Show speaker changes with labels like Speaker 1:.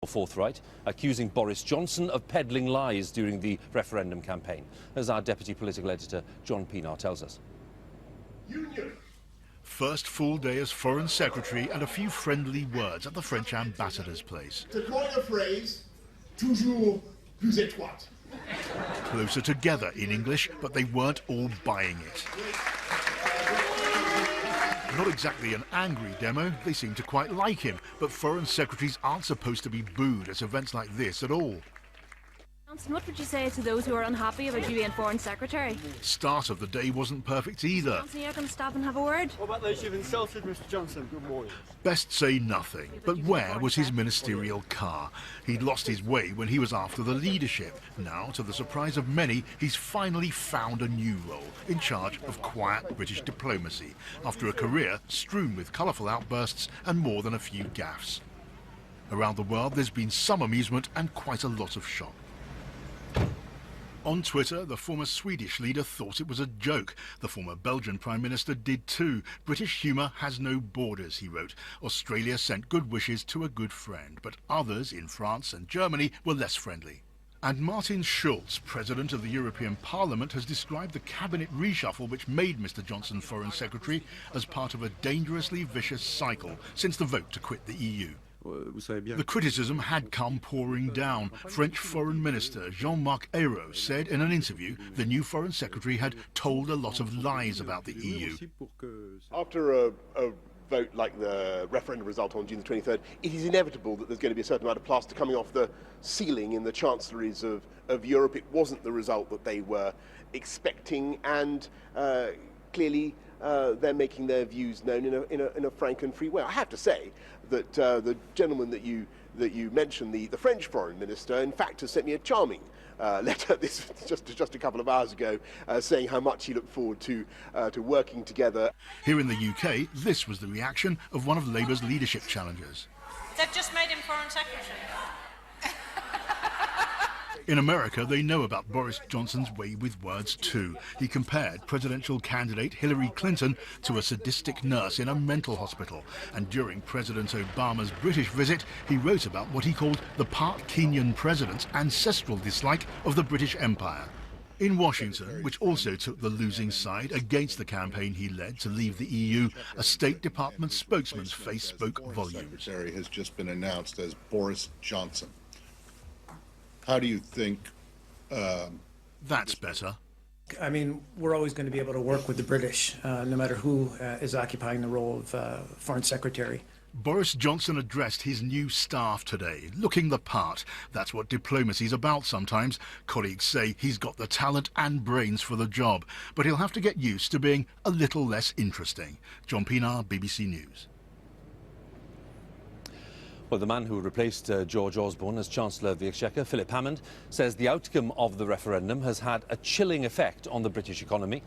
Speaker 1: Forthright, accusing Boris Johnson of peddling lies during the referendum campaign, as our deputy political editor John Pienaar tells us.
Speaker 2: Union.
Speaker 3: First full day as Foreign Secretary and a few friendly words at the French ambassador's place.
Speaker 2: To coin a phrase, toujours plus étroite.
Speaker 3: Closer together in English, but they weren't all buying it. Not exactly an angry demo, they seem to quite like him, but foreign secretaries aren't supposed to be booed at events like this at all.
Speaker 4: Johnson, what would you say to those who are unhappy about you being Foreign Secretary?
Speaker 3: Start of the day wasn't perfect either.
Speaker 4: Johnson, you're going to stop and have a word?
Speaker 5: What about those who've insulted Mr. Johnson? Good morning.
Speaker 3: Best say nothing, but where was his ministerial car? He'd lost his way when he was after the leadership. Now, to the surprise of many, he's finally found a new role, in charge of quiet British diplomacy, after a career strewn with colourful outbursts and more than a few gaffes. Around the world, there's been some amusement and quite a lot of shock. On Twitter, the former Swedish leader thought it was a joke. The former Belgian Prime Minister did too. British humour has no borders, he wrote. Australia sent good wishes to a good friend, but others in France and Germany were less friendly. And Martin Schulz, President of the European Parliament, has described the cabinet reshuffle which made Mr. Johnson Foreign Secretary as part of a dangerously vicious cycle since the vote to quit the EU. The criticism had come pouring down. French Foreign Minister Jean-Marc Ayrault said in an interview the new Foreign Secretary had told a lot of lies about the EU.
Speaker 6: After a vote like the referendum result on June the 23rd, it is inevitable that there's going to be a certain amount of plaster coming off the ceiling in the chancelleries of Europe. It wasn't the result that they were expecting, and clearly they're making their views known in a frank and free way. I have to say that the gentleman that you mentioned, the French Foreign Minister, in fact has sent me a charming letter just a couple of hours ago, saying how much he looked forward to working together.
Speaker 3: Here in the UK, this was the reaction of one of Labour's leadership challengers.
Speaker 7: They've just made him Foreign Secretary.
Speaker 3: In America, they know about Boris Johnson's way with words too. He compared presidential candidate Hillary Clinton to a sadistic nurse in a mental hospital. And during President Obama's British visit, he wrote about what he called the part Kenyan president's ancestral dislike of the British Empire. In Washington, which also took the losing side against the campaign he led to leave the EU, a State Department spokesman's face spoke volumes.
Speaker 8: The Secretary has just been announced as Boris Johnson. How do you think...
Speaker 3: That's better.
Speaker 5: I mean, we're always going to be able to work with the British, no matter who is occupying the role of Foreign Secretary.
Speaker 3: Boris Johnson addressed his new staff today, looking the part. That's what diplomacy's about sometimes. Colleagues say he's got the talent and brains for the job, but he'll have to get used to being a little less interesting. John Pienaar, BBC News.
Speaker 1: Well, the man who replaced George Osborne as Chancellor of the Exchequer, Philip Hammond, says the outcome of the referendum has had a chilling effect on the British economy.